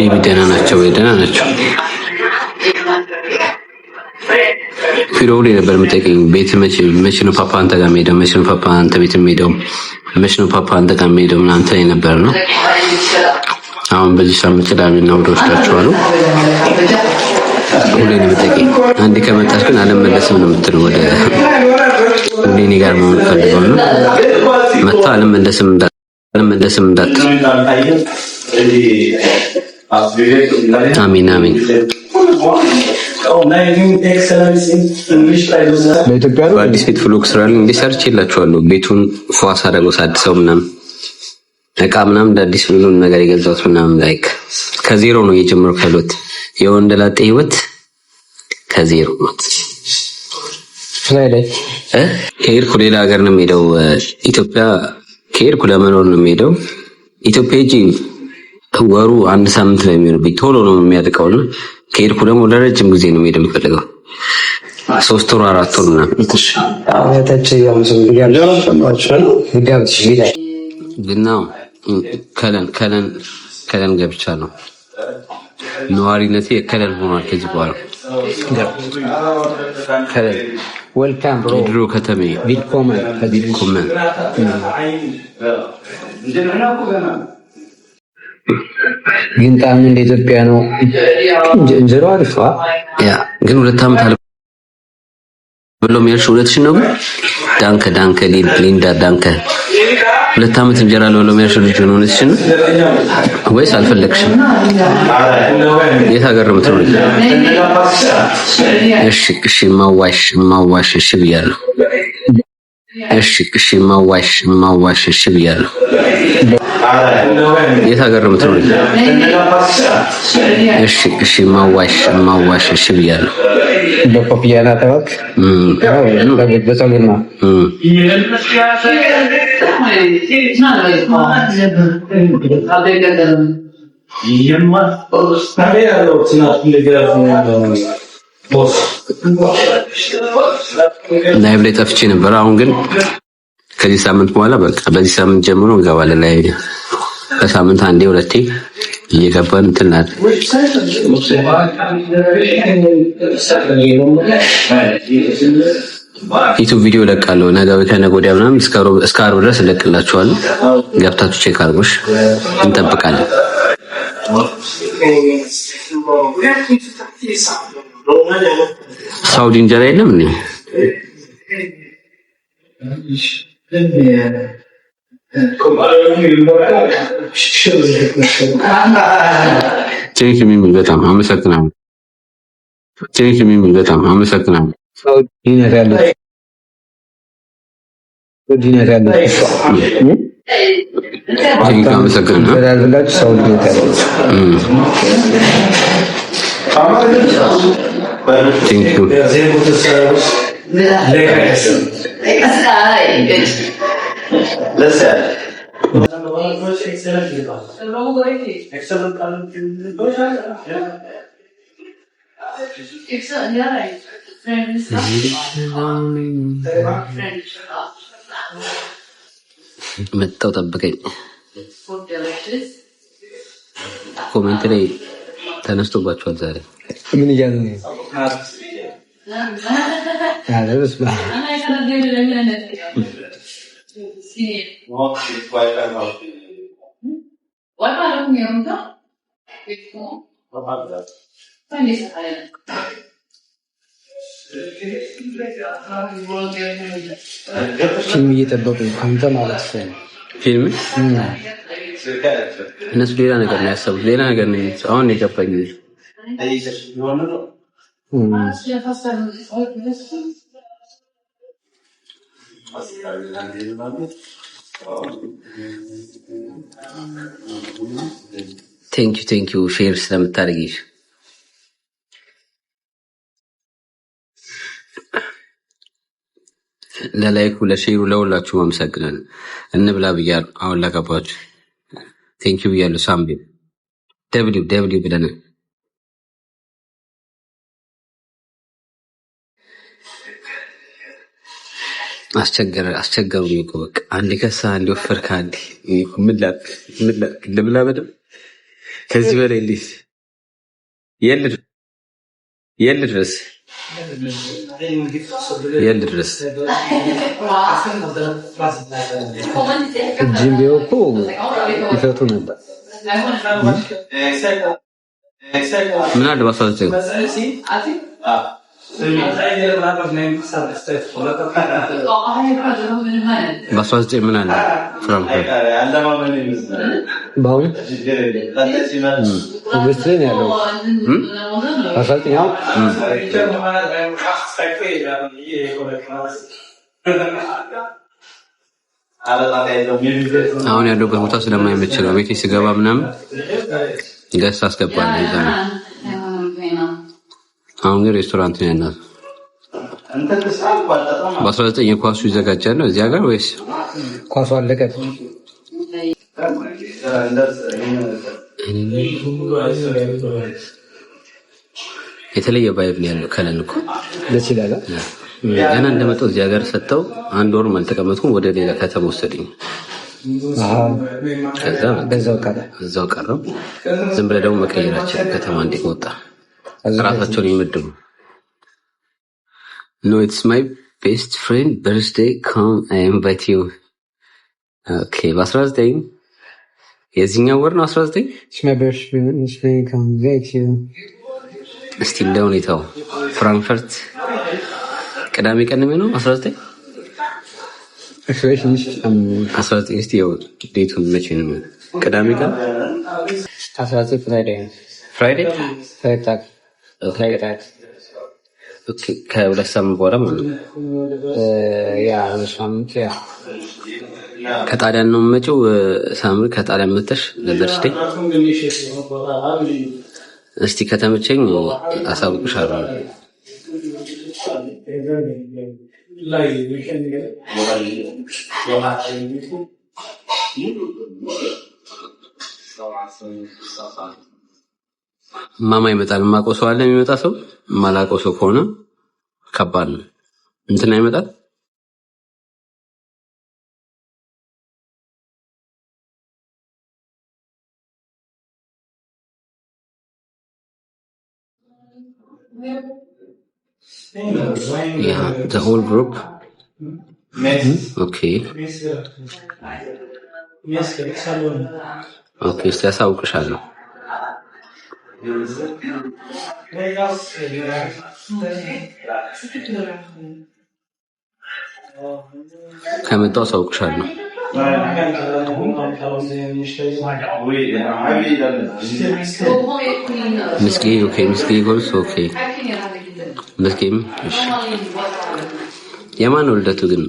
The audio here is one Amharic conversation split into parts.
ደህና ናቸው። ፊሮሪ ነበር የምጠይቀኝ ቤት መቼ ነው ፓፓ አንተ ጋር የምሄደው? መቼ ነው ፓፓ አንተ ቤት የምሄደው? መቼ ነው ፓፓ አንተ ጋር የምሄደው? ምናምን ትለኝ ነበር ነው። አሁን በዚህ ሳምንት ቅዳሜና እሑድ ወስዳችኋለሁ። ሁሌ ነው የምጠይቀኝ። አንዴ ከመጣች ግን አልመለስም ነው የምትለው። ወደ እኔ ጋር ነው የምፈልገው ነው መጣ አልመለስም እንዳት አሚን በአዲስ ቤት ፍሎክ ስራ ላይ እንዲሰርች ይላችኋለሁ። ቤቱን ፏስ አደረገው ሳድሰው ምናምን እቃ ምናምን እንዳዲስ ሁሉን ነገር የገዛሁት ምናምን ላይክ ከዜሮ ነው የጀመርኩት ያሉት የወንድ ላጤ ህይወት ከዜሮ ነው። ከሄድኩ ሌላ ሀገር ነው የምሄደው። ኢትዮጵያ ከሄድኩ ለመኖር ነው የምሄደው። ኢትዮጵያ ሂጂ ወሩ አንድ ሳምንት ላይ የሚሆንብኝ ቶሎ ነው የሚያልቀው ነው። ከሄድኩ ደግሞ ለረጅም ጊዜ ነው የምሄድ የምፈልገው 3 ወር 4 ወር ምናምን ግን ነው ከለን ገብቻለሁ። ነዋሪነቴ ከለን ሆኗል። ከዚህ በኋላ ከለን ዌልካም ብሮ ድሮ ከተሜ ቢልኮመን ግን ጣም እንደ ኢትዮጵያ ነው እንጀራ አሪፍ ያ ግን 2 ዓመት አለ ብሎ የሚያልሽ 2000 ነው። ዳንከ ሊንዳ ዳንከ 2 ዓመት እንጀራ ነው ብሎ የሚያልሽ ልጅ ነው 2000 ነው ወይስ አልፈለግሽም? የት ሀገር ነው የምትኖሪው? እሺ ማዋሽ እሺ ብያለሁ። እሺ ማዋሽ እሺ ብያለሁ። የት ሀገር ነው የምትኖሪው? እሺ ማዋሽ እሺ ብያለሁ። በኮፒያና ተወክ በጸጉርና ላይቭ ላይ ጠፍቼ ነበር። አሁን ግን ከዚህ ሳምንት በኋላ በቃ በዚህ ሳምንት ጀምሮ እንገባለን ላይ በሳምንት አንዴ ሁለቴ እየገባን እንትናል። ዩቲዩብ ቪዲዮ ለቃለሁ ነገ ከነገ ወዲያ ምናምን እስከ ዓርብ ድረስ እለቅላችኋለሁ። ገብታችሁ ቼክ አድርጉሽ። እንጠብቃለን። ሳውዲ እንጀራ የለም እንዴ? ሚሚ በጣም አመሰግናለሁ። ሚሚ በጣም አመሰግናለሁ። ዲነር ያለ መጣው ጠብቀኝ። ኮሜንት ላይ ተነስቶባችኋል ዛሬ ምን እያሉ ነው? ፊልም እየጠበቁ አንተ ማለት ነው። ፊልም እነሱ ሌላ ነገር ነው ያሰቡት፣ ሌላ ነገር ነው። አሁን የገባኝ ቴንክ ዩ ሼር ስለምታደርጊ ለላይኩ ለሼሩ ለሁላችሁ አመሰግናለሁ። እንብላ ብያለሁ። አሁን ላገባችሁ ቴንክ ዩ ብያለሁ። ሳምቢ ደብሊው ብለናል። አስቸገሩኝ እኮ በቃ አንዴ ከሳ አንዴ ወፈርክ አንዴ ምን ላድርግ ልብላ በደምብ ከዚህ በላይ ልጅ የል ድረስ ጂምቢው እኮ ይፈቱ ነበር። ምን አለ በ19 ምን አለ ፍራንክፈርት በአሁኑ ውስጥን ያለው 19ኛው አሁን ያለበት ቦታ ስለማይመች ነው። ቤቴ ስገባ ምናምን ገስ አስገባለሁ እዛ ነው። አሁን ግን ሬስቶራንት ነው ያለው። በ19 ኳሱ ይዘጋጃል ነው እዚህ ሀገር ወይስ ኳሱ አለቀ? የተለየ ቫይብ ነው ያለው። ከለን እኮ ደስ ይላል። ገና እንደመጣሁ እዚህ ሀገር ሰጥተው አንድ ወር አልተቀመጥኩም። ወደ ሌላ ከተማ ወሰደኝ። ከዛ እዛው ቀረው። ዝም ብለህ ደግሞ መቀየራችን ከተማ እንዴት ወጣ? ራሳቸውን ይመድቡ። No, it's my best friend birthday. Come, I invite you. Okay, በ19 የዚህኛው ወር ነው 19? It's my best friend, come invite you. እስቲ እንደ ሁኔታው ፍራንክፈርት ቅዳሜ ቀን ነው 19? 19 እስቲ ያው ዴቱን መቼ ነው? ቅዳሜ ቀን 19 ፍራይዴ ኦኬ። ከሁለት ሳምንት በኋላ ማለት ነው። ከጣሊያን ነው የምመጪው። ሳምሪ ከጣሊያን መጥተሽ ለበርስዴ እስቲ ከተመቸኝ አሳውቅሻለሁ። ማማ ይመጣል። የማውቀው ሰው አለ የሚመጣ ሰው፣ የማላውቀው ሰው ከሆነ ከባድ ነው። እንትና ይመጣል። Yeah, the whole group. Okay. Okay, እስቲ አሳውቅሻለሁ። ከመጣሁ አሳውቅሻለሁ። ምስኪ ኦኬ፣ ምስኪ ጎልስ ኦኬ፣ ምስኪም እሺ። የማን ልደቱ ግን?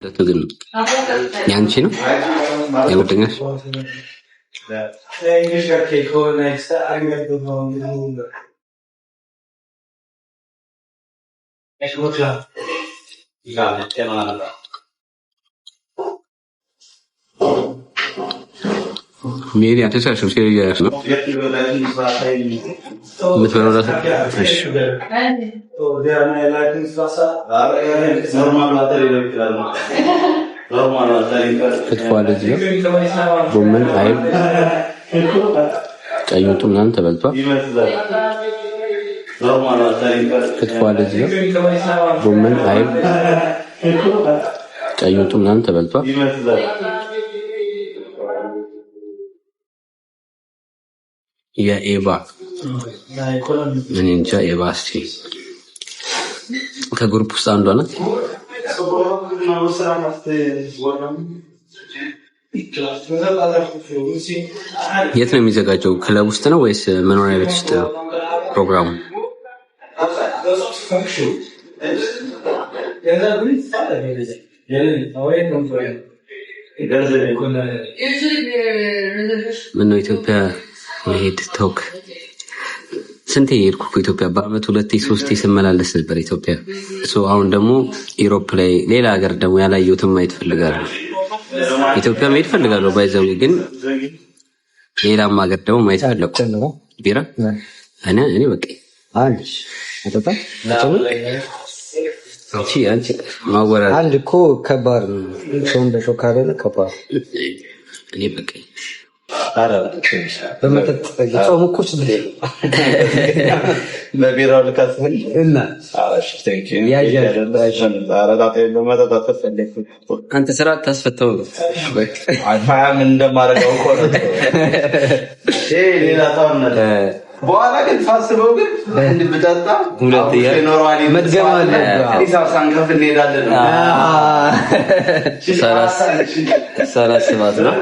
ልደቱ ግን ያንቺ ነው የጓደኛሽ? ሜሪ አትሳሽም ሲሪየስ ነው የምትበላው ራሱ። እሺ ክትፎ አለ እዚህ ጋር ጎመን፣ አይብ፣ ቀይ ወጡ ምናምን ተበልቷል። ክትፎ አለ እዚህ ጋር ጎመን፣ አይብ፣ ቀይ ወጡ ምናምን ተበልቷል። የኤባ እኔ እንጃ። ኤባ እስኪ ከግሩፕ ውስጥ አንዷ ናት። የት ነው የሚዘጋጀው? ክለብ ውስጥ ነው ወይስ መኖሪያ ቤት ውስጥ ነው ፕሮግራሙ? ምነው ኢትዮጵያ መሄድ ተውክ? ስንቴ ሄድኩ እኮ ኢትዮጵያ። በአመት 2-3 ስመላለስ ነበር ኢትዮጵያ። አሁን ደግሞ ኢሮፕ ላይ ሌላ ሀገር ደግሞ ያላየሁትን ማየት ፈልጋለሁ። ኢትዮጵያ መሄድ ፈልጋለሁ ባይዘው፣ ግን ሌላም ሀገር ደግሞ ማየት ፈለኩ። ቢራ እኔ በቃ አንቺ ማወራ አንድ እኮ ከባድ ነው። ሰው እንደሾካ አይደለ? ከባድ እኔ በቃ በመጠጥ ጾም እኮ ችግር የለም። በቢራው ልካስል እና አንተ ስራ ታስፈተው ምን እንደማደርገው እኮ ነው። ሌላ ታውና በኋላ ግን ሳስበው ግን እንድብጠጣ ሁለት ኖርማሊ መድገም አለ። ሂሳብ ሳንከፍል እንሄዳለን። ሰላሳ ሰባት ነው።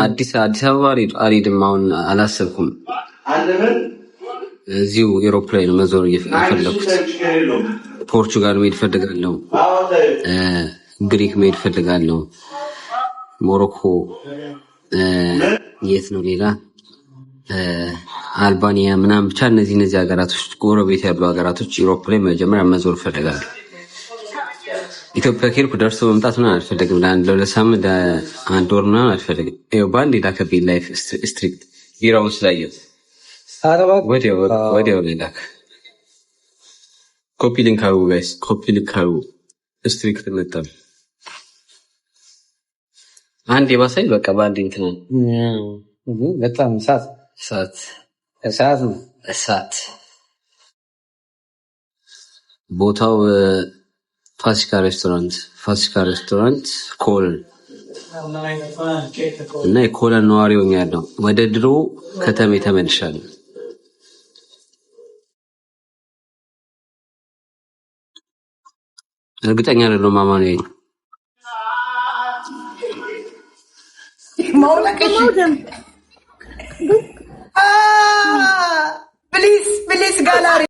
አዲስ አበባ አልሄድም። አሁን አላሰብኩም። እዚሁ ኤሮፕላን መዞር እየፈለኩት ፖርቹጋል መሄድ ፈልጋለሁ። ግሪክ መሄድ ፈልጋለሁ። ሞሮኮ፣ የት ነው ሌላ አልባኒያ ምናምን ብቻ እነዚህ ሀገራቶች ጎረቤት ያሉ ሀገራቶች ኤሮፕላን መጀመሪያ መዞር ፈልጋለሁ። ኢትዮጵያ ከሄድኩ ደርሶ መምጣት ምናምን አልፈልግም። ለሁለት ሳምንት አንድ ወር ምናምን አልፈልግም። ይኸው በአንድ ላከብኝ ላይፍ ስትሪክት ቢራውን ስላየሁት ወዲያው ላክ ኮፒ ሊንክ አድርጉ ጋይስ፣ ኮፒ ሊንክ አድርጉ። ስትሪክት መጣም አንድ የባሳይ በቃ በአንድ እንትን በጣም እሳት ቦታው ፋሲካ ሬስቶራንት ኮለን እና የኮለን ነዋሪ ሆኛለሁ። ወደ ድሮ ከተሜ ተመልሻለሁ። እርግጠኛ አይደለሁም አማኑኤል ፕሊዝ ጋላሪ